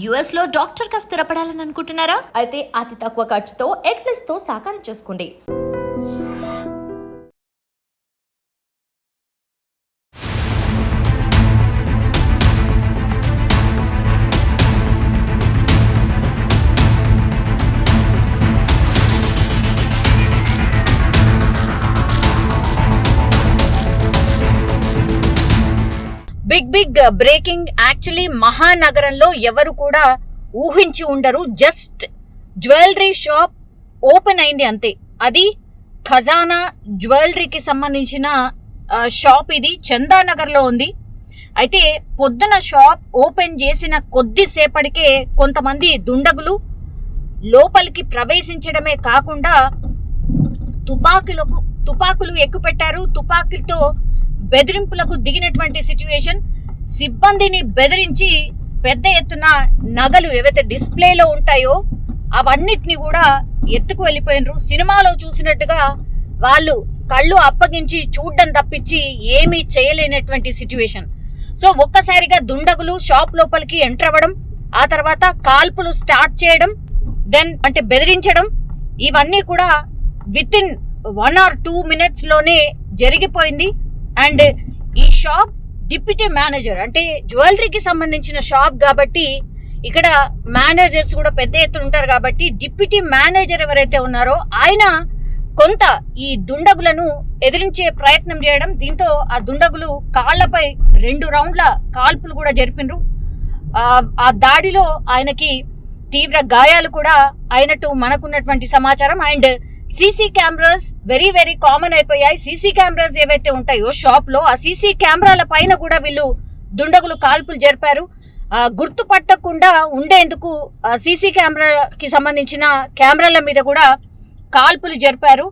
US లో doctor గా స్థిరపడాలని అనుకుంటున్నారా? అయితే అతి తక్కువ ఖర్చుతో ఎగ్ ప్లస్ తో సాకారం చేసుకోండి. Big breaking. యాక్చువల్లీ మహానగరంలో ఎవరు కూడా ఊహించి ఉండరు. జస్ట్ జ్యువెలరీ షాప్ ఓపెన్ అయింది అంతే. అది ఖజానా జ్యువెలరీకి సంబంధించిన షాప్. ఇది చందానగర్లో ఉంది. అయితే పొద్దున షాప్ ఓపెన్ చేసిన కొద్దిసేపటికే కొంతమంది దుండగులు లోపలికి ప్రవేశించడమే కాకుండా తుపాకులు ఎక్కుపెట్టారు. తుపాకులతో బెదిరింపులకు దిగినటువంటి సిచ్యువేషన్. సిబ్బందిని బెదిరించి పెద్ద ఎత్తున నగలు ఏవైతే డిస్ప్లేలో ఉంటాయో అవన్నిటిని కూడా ఎత్తుకు వెళ్ళిపోయినరు. సినిమాలో చూసినట్టుగా వాళ్ళు కళ్ళు అప్పగించి చూడడం తప్పించి ఏమీ చేయలేనటువంటి సిచ్యువేషన్. సో ఒక్కసారిగా దుండగులు షాప్ లోపలికి ఎంటర్ అవ్వడం, ఆ తర్వాత కాల్పులు స్టార్ట్ చేయడం, దెన్ అంటే బెదిరించడం, ఇవన్నీ కూడా విత్ ఇన్ 1 or 2 minutes లోనే జరిగిపోయింది. అండ్ ఈ షాప్ డిప్యూటీ మేనేజర్, అంటే జ్యువెలరీకి సంబంధించిన షాప్ కాబట్టి ఇక్కడ మేనేజర్స్ కూడా పెద్ద ఎత్తున ఉంటారు కాబట్టి డిప్యూటీ మేనేజర్ ఎవరైతే ఉన్నారో ఆయన కొంత ఈ దుండగులను ఎదిరించే ప్రయత్నం చేయడం, దీంతో ఆ దుండగులు కాళ్లపై 2 రౌండ్ల కాల్పులు కూడా జరిపినరు. ఆ దాడిలో ఆయనకి తీవ్ర గాయాలు కూడా అయినట్టు మనకున్నటువంటి సమాచారం. And CC cameras very common అయిపోయాయి. సీసీ కెమెరాస్ ఏవైతే ఉంటాయో షాప్ లో, ఆ సీసీ కెమెరాల పైన కూడా వీళ్ళు దుండగులు కాల్పులు జరిపారు. గుర్తుపట్టకుండా ఉండేందుకు సీసీ కెమెరాకి సంబంధించిన కెమెరాల మీద కూడా కాల్పులు జరిపారు.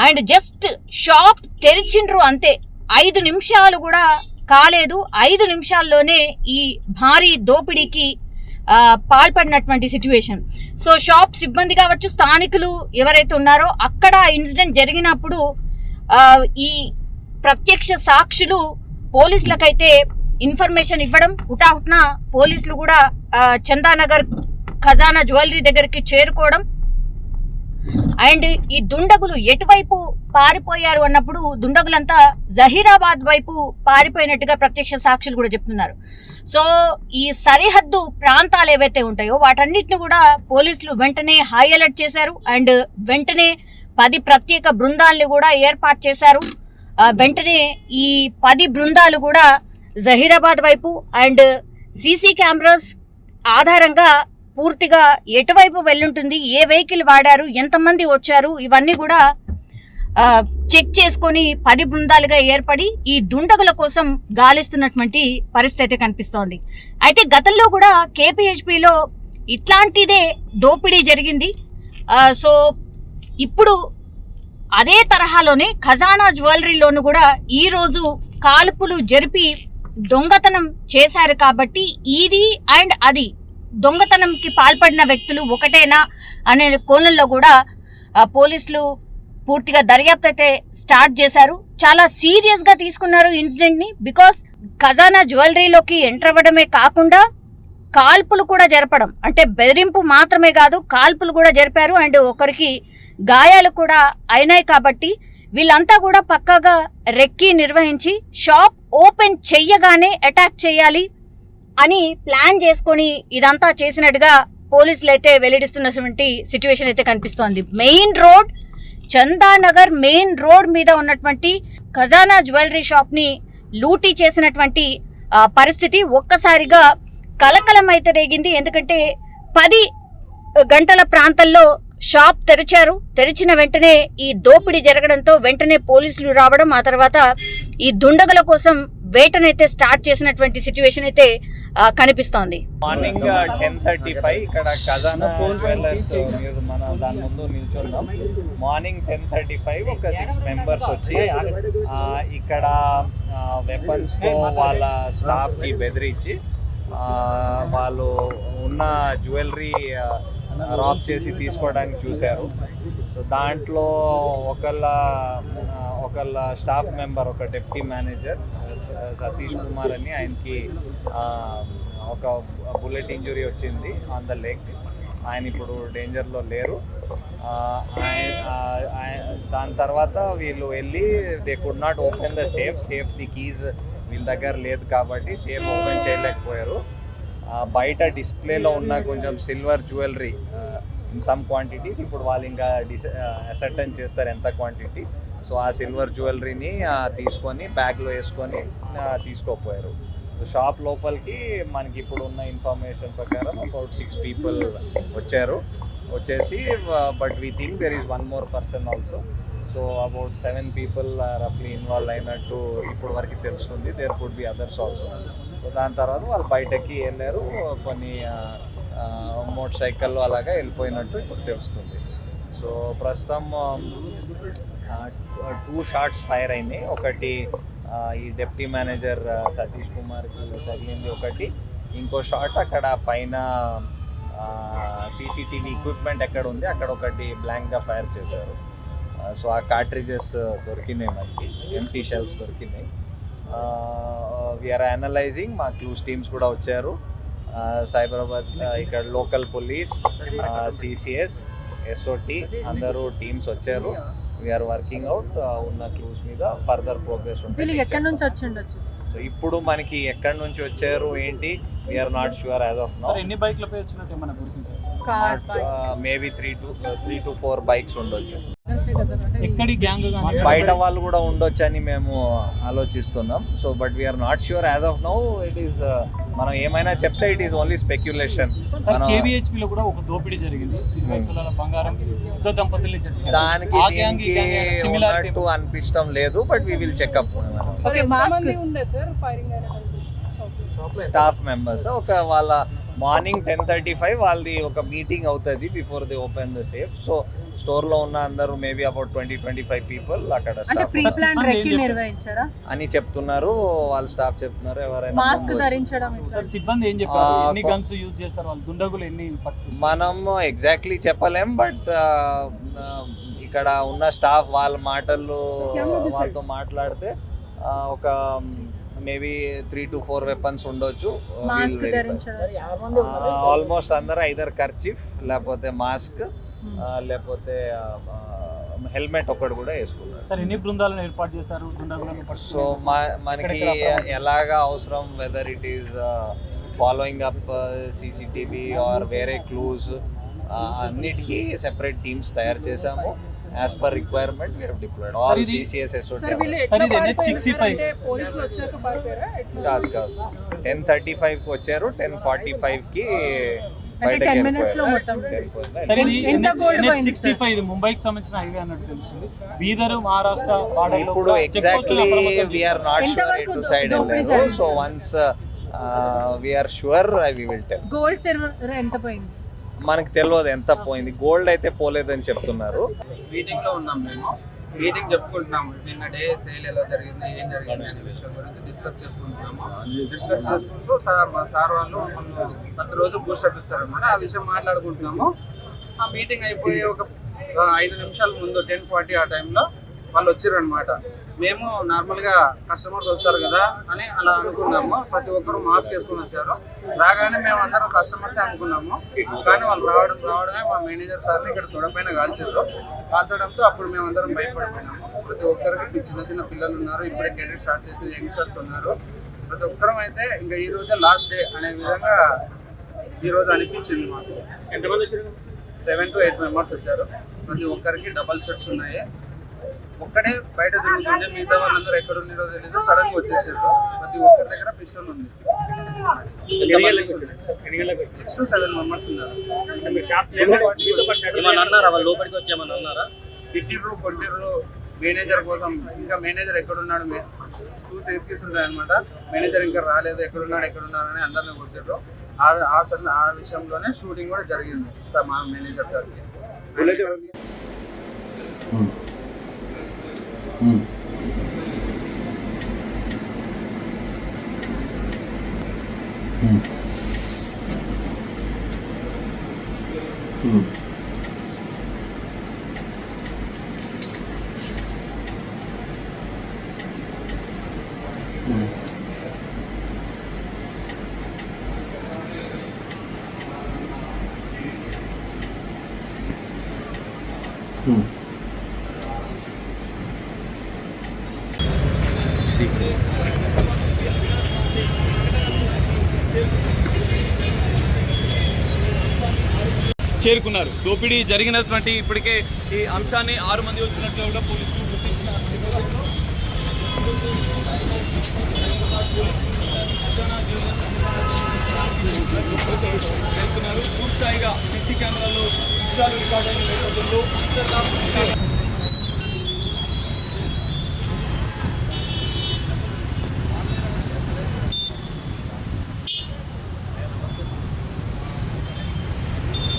అండ్ జస్ట్ షాప్ తెరిచిండ్రు అంతే, 5 నిమిషాలు కూడా కాలేదు. 5 నిమిషాల్లోనే ఈ భారీ దోపిడీకి పాల్పడినటువంటి సిచ్యువేషన్. సో షాప్ సిబ్బంది కావచ్చు, స్థానికులు ఎవరైతే ఉన్నారో అక్కడ ఇన్సిడెంట్ జరిగినప్పుడు ఈ ప్రత్యక్ష సాక్షులు పోలీసులకైతే ఇన్ఫర్మేషన్ ఇవ్వడం, హుటాహుట్న పోలీసులు కూడా చందానగర్ ఖజానా జ్యువెలరీ దగ్గరికి చేరుకోవడం. అండ్ ఈ దుండగులు ఎటువైపు పారిపోయారు అన్నప్పుడు దుండగులంతా జహీరాబాద్ వైపు పారిపోయినట్టుగా ప్రత్యక్ష సాక్షులు కూడా చెప్తున్నారు. సో ఈ సరిహద్దు ప్రాంతాలు ఏవైతే ఉంటాయో వాటన్నిటిని కూడా పోలీసులు వెంటనే హై అలర్ట్ చేశారు. అండ్ వెంటనే 10 ప్రత్యేక బృందాలను కూడా ఏర్పాటు చేశారు. వెంటనే ఈ 10 బృందాలు కూడా జహీరాబాద్ వైపు అండ్ సీసీ కెమెరాస్ ఆధారంగా పూర్తిగా ఎటువైపు వెళ్ళుంటుంది, ఏ వెహికల్ వాడారు, ఎంతమంది వచ్చారు, ఇవన్నీ కూడా చెక్ చేసుకొని 10 బృందాలుగా ఏర్పడి ఈ దుండగుల కోసం గాలిస్తున్నటువంటి పరిస్థితి కనిపిస్తోంది. అయితే గతంలో కూడా కేపీహెచ్పిలో ఇట్లాంటిదే దోపిడీ జరిగింది. సో ఇప్పుడు అదే తరహాలోనే ఖజానా జ్యువెలరీలోను కూడా ఈరోజు కాల్పులు జరిపి దొంగతనం చేశారు. కాబట్టి ఇది అండ్ అది దొంగతనంకి పాల్పడిన వ్యక్తులు ఒకటేనా అనే కోణంలో కూడా పోలీసులు పూర్తిగా దర్యాప్తు అయితే స్టార్ట్ చేశారు. చాలా సీరియస్ గా తీసుకున్నారు ఇన్సిడెంట్ ని. బికాస్ ఖజానా జ్యువెలరీలోకి ఎంటర్ అవ్వడమే కాకుండా కాల్పులు కూడా జరపడం, అంటే బెదిరింపు మాత్రమే కాదు కాల్పులు కూడా జరిపారు. అండ్ ఒకరికి గాయాలు కూడా అయినాయి. కాబట్టి వీళ్ళంతా కూడా పక్కాగా రెక్కి నిర్వహించి షాప్ ఓపెన్ చెయ్యగానే అటాక్ చేయాలి అని ప్లాన్ చేసుకొని ఇదంతా చేసినట్టుగా పోలీసులు అయితే వెల్లడిస్తున్నటువంటి సిచ్యువేషన్ అయితే కనిపిస్తోంది. Main road, Chandanagar main road మీద ఉన్నటువంటి ఖజానా జ్యువెలరీ షాప్ ని లూటీ చేసినటువంటి పరిస్థితి ఒక్కసారిగా కలకలం అయితే రేగింది. ఎందుకంటే 10 గంటల ప్రాంతంలో షాప్ తెరిచారు. తెరిచిన వెంటనే ఈ దోపిడీ జరగడంతో వెంటనే పోలీసులు రావడం, ఆ తర్వాత ఈ దుండగుల కోసం వేటనైతే స్టార్ట్ చేసినటువంటి సిచ్యువేషన్ అయితే కనిపిస్తోంది. మార్నింగ్ 10:35 ఇక్కడ ఖజానా జ్యువెలర్స్ మన దాని ముందు నిల్చున్నాం. మార్నింగ్ 10:35 ఒక 6 మెంబర్స్ వచ్చి ఇక్కడ వెపన్స్ తో వాళ్ళ స్టాఫ్ కి బెదిరించి వాళ్ళు ఉన్న జ్యువెలరీ రాబ్ చేసి తీసుకోవడానికి చూశారు. సో దాంట్లో ఒకళ్ళ స్టాఫ్ మెంబర్, ఒక డిప్యూటీ మేనేజర్ సతీష్ కుమార్ అని, ఆయనకి ఒక బుల్లెట్ ఇంజురీ వచ్చింది ఆన్ ద లెగ్. ఆయన ఇప్పుడు డేంజర్లో లేరు. దాని తర్వాత వీళ్ళు వెళ్ళి they could not open the safe the keys వీళ్ళ దగ్గర లేదు కాబట్టి సేఫ్ ఓపెన్ చేయలేకపోయారు. బయట డిస్ప్లేలో ఉన్న కొంచెం silver jewellery in some quantities ఇప్పుడు వాళ్ళు ఇంకా అసర్టైన్ చేస్తారు ఎంత క్వాంటిటీ. సో ఆ సిల్వర్ జ్యువెలరీని తీసుకొని బ్యాగ్లో వేసుకొని తీసుకోపోయారు. షాప్ లోపలికి మనకి ఇప్పుడు ఉన్న ఇన్ఫర్మేషన్ ప్రకారం అబౌట్ 6 people వచ్చేసి but we think there is 1 more person also. So about 7 people రఫ్లీ ఇన్వాల్వ్ అయినట్టు ఇప్పుడు వరకు తెలుస్తుంది. There could be others also. So దాని తర్వాత వాళ్ళు బయటకి వెళ్ళారు, కొన్ని మోటార్ సైకిళ్ళు అలాగా వెళ్ళిపోయినట్టు ఇప్పుడు తెలుస్తుంది. సో ప్రస్తుతం 2 shots ఫైర్ అయినాయి. ఒకటి ఈ డెప్యూటీ మేనేజర్ సతీష్ కుమార్కి తగిలింది ఒకటి. ఇంకో షాట్ అక్కడ పైన సీసీటీవీ ఎక్విప్మెంట్ ఎక్కడ ఉంది అక్కడ ఒకటి బ్లాంక్గా ఫైర్ చేశారు. సో ఆ కార్ట్రిజెస్ దొరికినాయి, మనకి ఎంటీ షెల్స్ దొరికినాయి. వీఆర్ అనలైజింగ్, మా క్లూస్ టీమ్స్ కూడా వచ్చారు. సైబరాబాద్ ఇక్కడ లోకల్ పోలీస్, సిసిఎస్, ఎస్ఓటి అందరూ టీమ్స్ వచ్చారు. వీఆర్ వర్కింగ్ అవుట్ ఉన్న క్లూస్ మీద ఫర్దర్ ప్రోగ్రెస్ ఉంటుంది. ఎక్కడి నుంచి వచ్చిండొచ్చు? సో ఇప్పుడు మనకి ఎక్కడి నుంచి వచ్చారు ఏంటి we are not sure as of now. ఎన్ని బైక్లపై వచ్చినట్టు ఏమైనా గుర్తించారు? మేబీ 3 to 4 bikes ఉండొచ్చు. ఎక్కడి గ్యాంగ్ బయట వాళ్ళు కూడా ఉండొచ్చు అని మేము ఆలోచిస్తున్నాం. So but we are not sure as of now. It is మనం ఏమైనా చెప్తే ఇట్ ఈస్ ఓన్లీ స్పెక్యులేషన్. కేబిహెచ్పిలో కూడా ఒక దోపిడీ జరిగింది, 20 తులాల బంగారం ఇద్దరు దంపతులు జరిగింది. దానికి దీనికి ఉన్నట్టు అనిపించడం లేదు, but we will checkup. Staff members ఒక వాళ్ళ మార్నింగ్ 10:35 వాళ్ళది ఒక మీటింగ్ అవుతుంది before they open the safe. So స్టోర్లో ఉన్న అందరూ మేబీ అబౌట్ 20-25 people అక్కడ స్టాఫ్ అని చెప్తున్నారు. వాళ్ళ స్టాఫ్ చెప్తున్నారు. ఎవరైనా మాస్క్ ధరించడం సిబ్బంది ఏం చెప్పారు? ఎన్ని గన్స్ యూజ్ చేస్తారు వాళ్ళు? దుండగులు ఎన్ని? మనం ఎగ్జాక్ట్లీ చెప్పలేం, బట్ ఇక్కడ ఉన్న స్టాఫ్ వాళ్ళ మాటల్లో వాళ్ళతో మాట్లాడితే ఒక మేబీ 3 to 4 weapons ఉండొచ్చు. ఆల్మోస్ట్ అందరూ ఐదర్ కర్చీఫ్ లేకపోతే మాస్క్ లేకపోతే హెల్మెట్ ఒకటి కూడా వేసుకున్నారు. సార్ ఎన్ని బృందాలను ఏర్పాటు చేశారు దుండగులను? సో మనకి ఎలాగా అవసరం, whether it is following up CCTV or వేరే క్లూస్, అన్నిటికీ సెపరేట్ టీమ్స్ తయారు చేశాము. As per requirement, we have deployed all CCS SOT. కాదు 10:35 కి వచ్చారు, 10:45 కి బయటకి ఇది ముంబైకి సంబంధించిన హైవే అన్నట్టు తెలుస్తుంది. బీదర్ మహారాష్ట్ర ఇప్పుడు ఎగ్జాక్ట్లీ వీఆర్ నాట్ షూర్ ఎటు సైడ్ వెళ్ళారు. So once we are sure we will tell. Gold silver ఎంత పోయింది మనకు తెలియదు ఎంత పోయింది. గోల్డ్ అయితే పోలేదని చెప్తున్నారు. మీటింగ్ లో ఉన్నాం మేము. మీటింగ్ చెప్పుకుంటున్నాము, నిన్న డే సేల్ ఎలా జరిగింది, ఏం జరిగింది అనే విషయం గురించి డిస్కస్ చేసుకుంటున్నాము. డిస్కస్ చేసుకుంటూ మా సార్ వాళ్ళు ప్రతి రోజు బూస్టప్ ఇస్తారనమాట. ఆ విషయం మాట్లాడుకుంటున్నాము. ఆ మీటింగ్ అయిపోయి ఒక 5 నిమిషాల ముందు 10:40 ఆ టైంలో వాళ్ళు వచ్చారు అనమాట. మేము నార్మల్గా కస్టమర్స్ వస్తారు కదా అని అలా అనుకున్నాము. ప్రతి ఒక్కరు మాస్క్ వేసుకొని వచ్చారు. రాగానే మేము అందరం కస్టమర్సే అనుకున్నాము. కానీ వాళ్ళు రావడమే మా మేనేజర్ సార్ని ఇక్కడ తొడపైన కాల్చడంతో అప్పుడు మేము అందరం భయపడిపోయినాము. ప్రతి ఒక్కరికి చిన్న పిల్లలు ఉన్నారు, ఇప్పుడే కెరీర్ స్టార్ట్ చేసి యంగ్స్టర్స్ ఉన్నారు. ప్రతి ఒక్కరం అయితే ఇంకా ఈ రోజే లాస్ట్ డే అనే విధంగా ఈరోజు అనిపించింది మాకు. ఎంతమంది వచ్చారు? 7 to 8 members వచ్చారు. ప్రతి ఒక్కరికి డబల్ షర్ట్స్ ఉన్నాయి. ఒక్కడే బయట తిరుగుతుంటే మిగతా వాళ్ళందరూ ఎక్కడ ఉన్నారో తెలీదు. సడన్ గా వచ్చేసారు. ప్రతి ఒక్కరి దగ్గర పిస్టల్ ఉంది. 6 to 7 members ఉన్నారు. లోపలికి వచ్చామని అన్నారా? కొట్టిర్రు మేనేజర్ కోసం. ఇంకా మేనేజర్ ఎక్కడున్నాడు, 2 సేఫ్టీస్ ఉంటాయి అనమాట. మేనేజర్ ఇంకా రాలేదు, ఎక్కడున్నాడు అని అందరిని కొట్టిర్రు. ఆ విషయంలోనే షూటింగ్ కూడా జరిగింది సార్ మా మేనేజర్ సార్కి. చేరుకున్నారు. దోపిడీ జరిగినటువంటి ఇప్పటికే ఈ అంశాన్ని 6 మంది వచ్చినట్లు కూడా పోలీసులు గుర్తించినారు. పూర్తిస్థాయిగా సీసీ కెమెరాలో దృశ్యాలు రికార్డ్ అయిన నేపథ్యంలో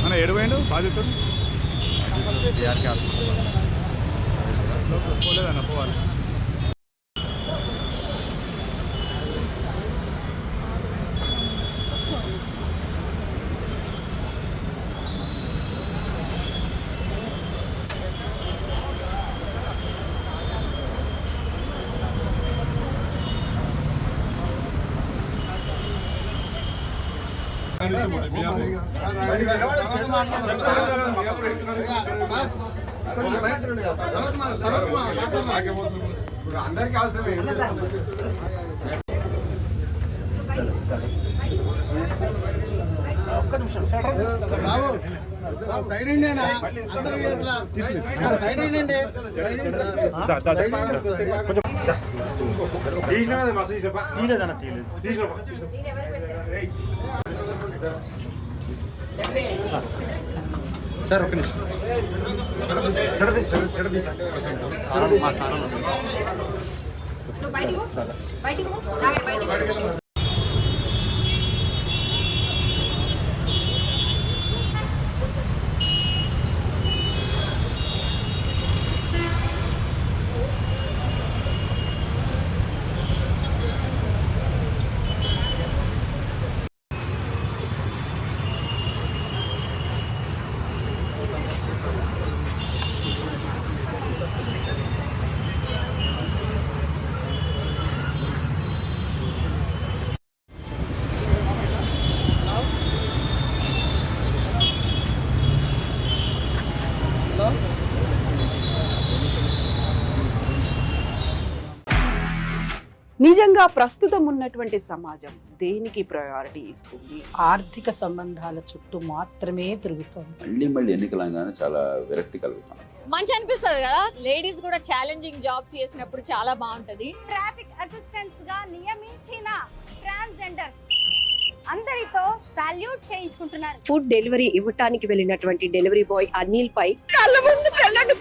మన ఎడువైండు బాధితులు పోలేదన్న పోవాలి. అందరికీ అవసరమే. ఒక్క నిమిషం సైడ్ అండి సైడ్ అండి సార్ ఒక్క నిమిషం నిజంగా ప్రస్తుతం ఉన్నటువంటి సమాజం దేనికి ప్రయారిటీ ఇస్తుంది? ఆర్థిక సంబంధాల చుట్టూ మాత్రమే తిరుగుతోంది. మళ్ళీ ఎన్నికలంగానే చాలా విరక్తి కలుగుతాం. మంచి అనిపిస్తుంది కదా, లేడీస్ కూడా ఛాలెంజింగ్ జాబ్స్ చేసినప్పుడు చాలా బాగుంటది. ట్రాఫిక్ అసిస్టెంట్స్ గా నియమించిన ట్రాన్స్జెండర్స్ అందరితో సాల్యూట్ చేయించుకుంటున్నారు. ఫుడ్ డెలివరీ ఇవ్వటానికి వెళ్ళినటువంటి డెలివరీ బాయ్ అనిల్ పై కళ్ళ ముందు పెళ్ళండి